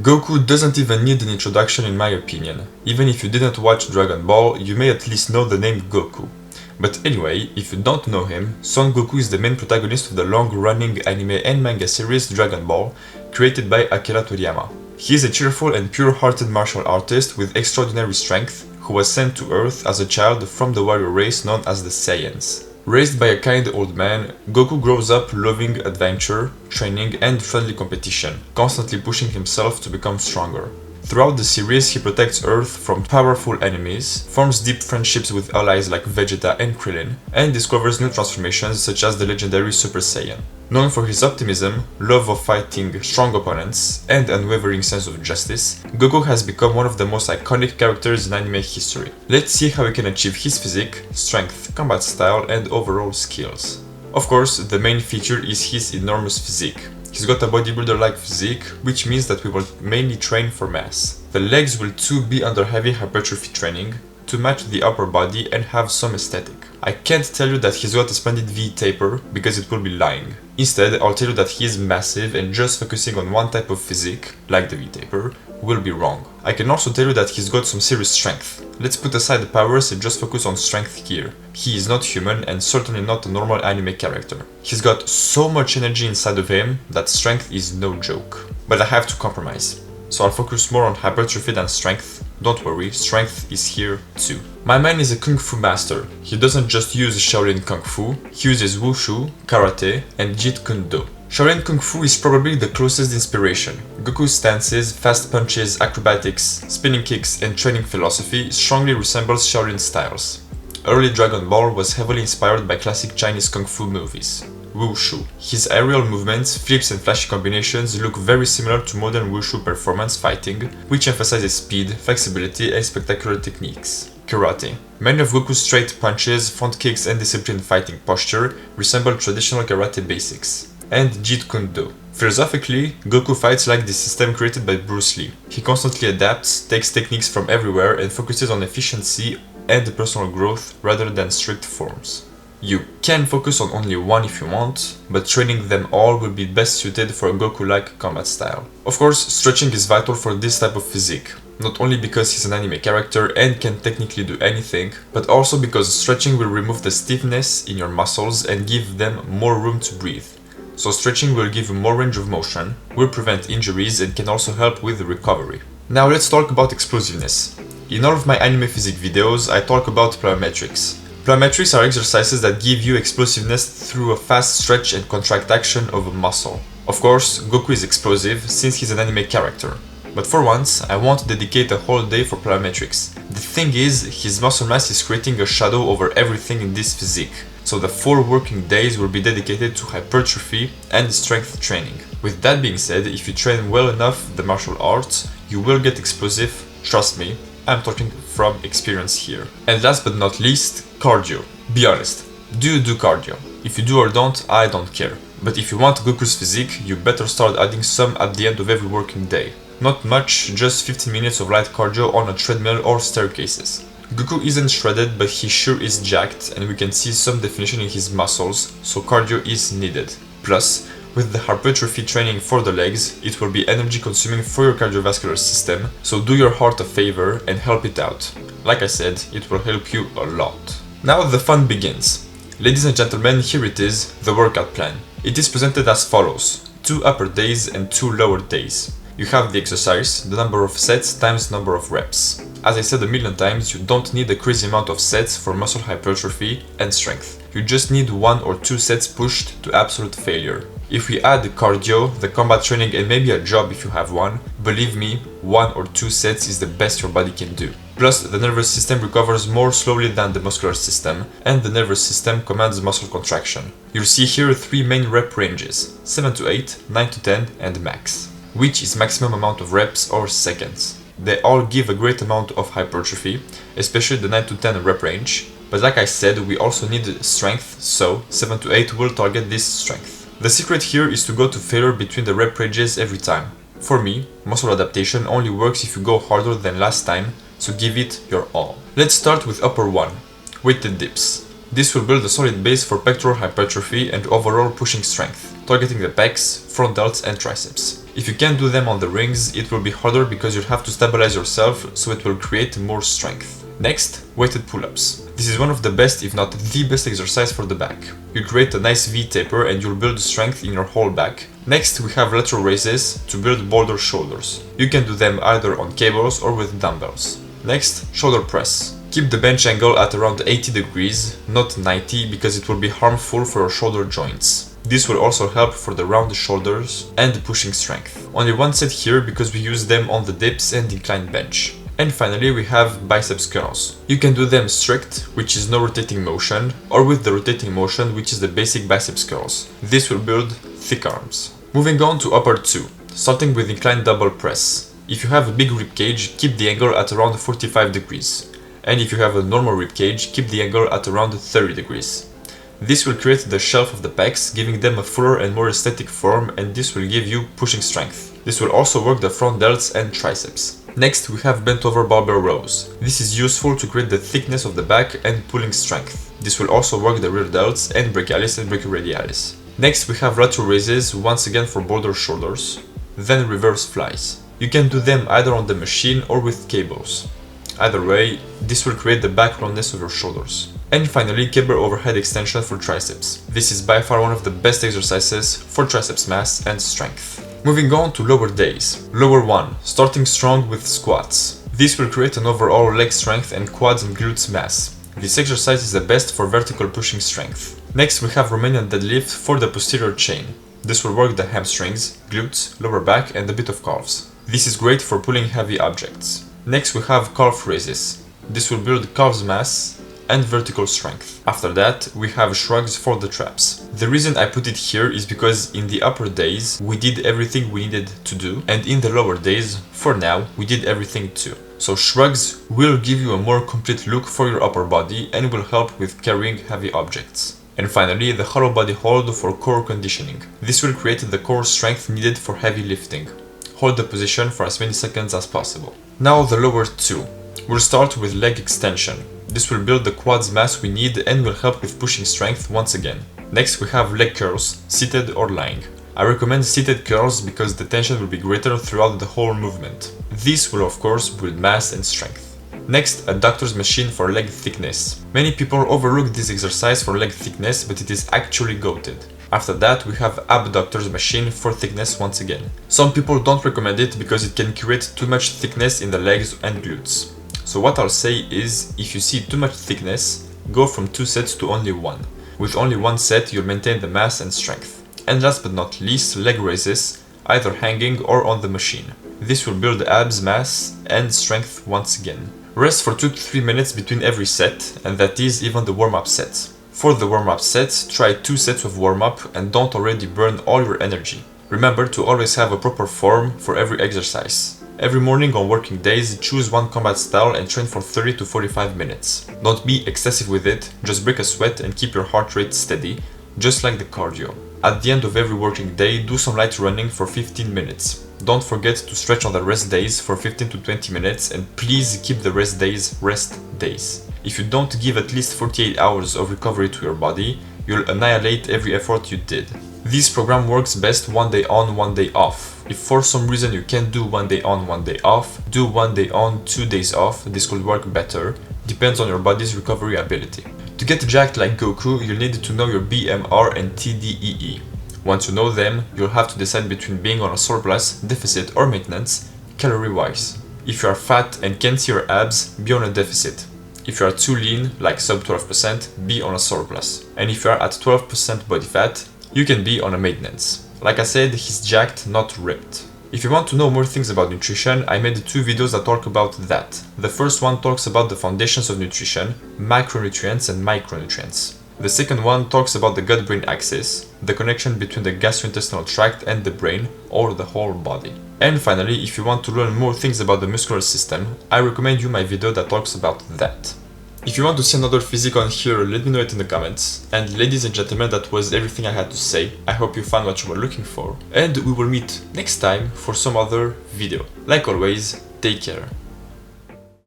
Goku doesn't even need an introduction in my opinion. Even if you didn't watch Dragon Ball, you may at least know the name Goku. But anyway, if you don't know him, Son Goku is the main protagonist of the long-running anime and manga series Dragon Ball, created by Akira Toriyama. He is a cheerful and pure-hearted martial artist with extraordinary strength, who was sent to Earth as a child from the warrior race known as the Saiyans. Raised by a kind old man, Goku grows up loving adventure, training and friendly competition, constantly pushing himself to become stronger. Throughout the series, he protects Earth from powerful enemies, forms deep friendships with allies like Vegeta and Krillin, and discovers new transformations such as the legendary Super Saiyan. Known for his optimism, love of fighting strong opponents, and unwavering sense of justice, Goku has become one of the most iconic characters in anime history. Let's see how he can achieve his physique, strength, combat style, and overall skills. Of course, the main feature is his enormous physique. He's got a bodybuilder-like physique, which means that we will mainly train for mass. The legs will too be under heavy hypertrophy training to match the upper body and have some aesthetic. I can't tell you that he's got a splendid V taper because it will be lying. Instead, I'll tell you that he is massive and just focusing on one type of physique, like the V taper, will be wrong. I can also tell you that he's got some serious strength. Let's put aside the powers and just focus on strength here. He is not human and certainly not a normal anime character. He's got so much energy inside of him that strength is no joke. But I have to compromise. So I'll focus more on hypertrophy than strength. Don't worry, strength is here too. My man is a kung fu master. He doesn't just use Shaolin kung fu, he uses wushu, karate and jeet kune do. Shaolin kung fu is probably the closest inspiration. Goku's stances, fast punches, acrobatics, spinning kicks and training philosophy strongly resembles Shaolin styles. Early Dragon Ball was heavily inspired by classic Chinese kung fu movies. Wushu. His aerial movements, flips and flashy combinations look very similar to modern wushu performance fighting, which emphasizes speed, flexibility and spectacular techniques. Karate. Many of Goku's straight punches, front kicks and disciplined fighting posture resemble traditional karate basics. And jeet kune do. Philosophically, Goku fights like the system created by Bruce Lee. He constantly adapts, takes techniques from everywhere and focuses on efficiency and personal growth rather than strict forms. You can focus on only one if you want, but training them all will be best suited for a Goku-like combat style. Of course, stretching is vital for this type of physique, not only because he's an anime character and can technically do anything, but also because stretching will remove the stiffness in your muscles and give them more room to breathe. So stretching will give you more range of motion, will prevent injuries and can also help with recovery. Now let's talk about explosiveness. In all of my anime physique videos, I talk about plyometrics. Plyometrics are exercises that give you explosiveness through a fast stretch and contract action of a muscle. Of course, Goku is explosive since he's an anime character. But for once, I want to dedicate a whole day for plyometrics. The thing is, his muscle mass is creating a shadow over everything in this physique, so the 4 working days will be dedicated to hypertrophy and strength training. With that being said, if you train well enough the martial arts, you will get explosive, trust me. I'm talking from experience here. And last but not least, cardio. Be honest, do you do cardio? If you do or don't, I don't care. But if you want Goku's physique, you better start adding some at the end of every working day. Not much, just 15 minutes of light cardio on a treadmill or staircases. Goku isn't shredded, but he sure is jacked and we can see some definition in his muscles, so cardio is needed. Plus, with the hypertrophy training for the legs, it will be energy consuming for your cardiovascular system, so do your heart a favor and help it out. Like I said, it will help you a lot. Now the fun begins. Ladies and gentlemen, here it is, the workout plan. It is presented as follows: 2 upper days and 2 lower days. You have the exercise, the number of sets times number of reps. As I said a million times, you don't need a crazy amount of sets for muscle hypertrophy and strength. You just need 1 or 2 sets pushed to absolute failure. If we add the cardio, the combat training and maybe a job if you have one, believe me, 1 or 2 sets is the best your body can do. Plus, the nervous system recovers more slowly than the muscular system, and the nervous system commands muscle contraction. You'll see here 3 main rep ranges: 7 to 8, 9 to 10 and max, which is maximum amount of reps or seconds. They all give a great amount of hypertrophy, especially the 9 to 10 rep range, but like I said, we also need strength, so 7 to 8 will target this strength. The secret here is to go to failure between the rep ranges every time. For me, muscle adaptation only works if you go harder than last time, so give it your all. Let's start with upper 1, weighted dips. This will build a solid base for pectoral hypertrophy and overall pushing strength, targeting the pecs, front delts and triceps. If you can't do them on the rings, it will be harder because you'll have to stabilize yourself, so it will create more strength. Next, weighted pull-ups. This is one of the best, if not the best exercise for the back. You create a nice V-taper and you'll build strength in your whole back. Next, we have lateral raises to build bolder shoulders. You can do them either on cables or with dumbbells. Next, shoulder press. Keep the bench angle at around 80 degrees, not 90, because it will be harmful for your shoulder joints. This will also help for the round shoulders and pushing strength. Only one set here because we use them on the dips and incline bench. And finally we have biceps curls. You can do them strict, which is no rotating motion, or with the rotating motion, which is the basic biceps curls. This will build thick arms. Moving on to upper 2, starting with incline double press. If you have a big rib cage, keep the angle at around 45 degrees. And if you have a normal rib cage, keep the angle at around 30 degrees. This will create the shelf of the pecs, giving them a fuller and more aesthetic form, and this will give you pushing strength. This will also work the front delts and triceps. Next, we have bent over barbell rows. This is useful to create the thickness of the back and pulling strength. This will also work the rear delts and brachialis and brachioradialis. Next, we have lateral raises, once again for bolder shoulders. Then reverse flies. You can do them either on the machine or with cables. Either way, this will create the back roundness of your shoulders. And finally, cable overhead extension for triceps. This is by far one of the best exercises for triceps mass and strength. Moving on to lower days. Lower 1, starting strong with squats. This will create an overall leg strength and quads and glutes mass. This exercise is the best for vertical pushing strength. Next, we have Romanian deadlift for the posterior chain. This will work the hamstrings, glutes, lower back and a bit of calves. This is great for pulling heavy objects. Next, we have calf raises. This will build calves mass and vertical strength. After that, we have shrugs for the traps. The reason I put it here is because in the upper days, we did everything we needed to do, and in the lower days, for now, we did everything too. So shrugs will give you a more complete look for your upper body and will help with carrying heavy objects. And finally, the hollow body hold for core conditioning. This will create the core strength needed for heavy lifting. Hold the position for as many seconds as possible. Now the lower 2. We'll start with leg extension. This will build the quads mass we need and will help with pushing strength once again. Next we have leg curls, seated or lying. I recommend seated curls because the tension will be greater throughout the whole movement. This will of course build mass and strength. Next, adductors machine for leg thickness. Many people overlook this exercise for leg thickness, but it is actually goated. After that, we have abductors machine for thickness once again. Some people don't recommend it because it can create too much thickness in the legs and glutes. So what I'll say is, if you see too much thickness, go from 2 sets to only 1. With only 1 set, you'll maintain the mass and strength. And last but not least, leg raises, either hanging or on the machine. This will build abs mass and strength once again. Rest for 2 to 3 minutes between every set, and that is even the warm-up sets. For the warm-up sets, try 2 sets of warm-up and don't already burn all your energy. Remember to always have a proper form for every exercise. Every morning on working days, choose one combat style and train for 30 to 45 minutes. Don't be excessive with it, just break a sweat and keep your heart rate steady, just like the cardio. At the end of every working day, do some light running for 15 minutes. Don't forget to stretch on the rest days for 15 to 20 minutes and please keep the rest days rest days. If you don't give at least 48 hours of recovery to your body, you'll annihilate every effort you did. This program works best 1 day on, 1 day off. If for some reason you can't do 1 day on, 1 day off, do 1 day on, 2 days off. This could work better. Depends on your body's recovery ability. To get jacked like Goku, you'll need to know your BMR and TDEE. Once you know them, you'll have to decide between being on a surplus, deficit or maintenance, calorie-wise. If you are fat and can't see your abs, be on a deficit. If you are too lean, like sub 12%, be on a surplus. And if you are at 12% body fat, you can be on a maintenance. Like I said, he's jacked, not ripped. If you want to know more things about nutrition, I made 2 videos that talk about that. The first one talks about the foundations of nutrition, macronutrients and micronutrients. The second one talks about the gut-brain axis, the connection between the gastrointestinal tract and the brain, or the whole body. And finally, if you want to learn more things about the muscular system, I recommend you my video that talks about that. If you want to see another physique on here, let me know it in the comments. And ladies and gentlemen, that was everything I had to say. I hope you found what you were looking for. And we will meet next time for some other video. Like always, take care.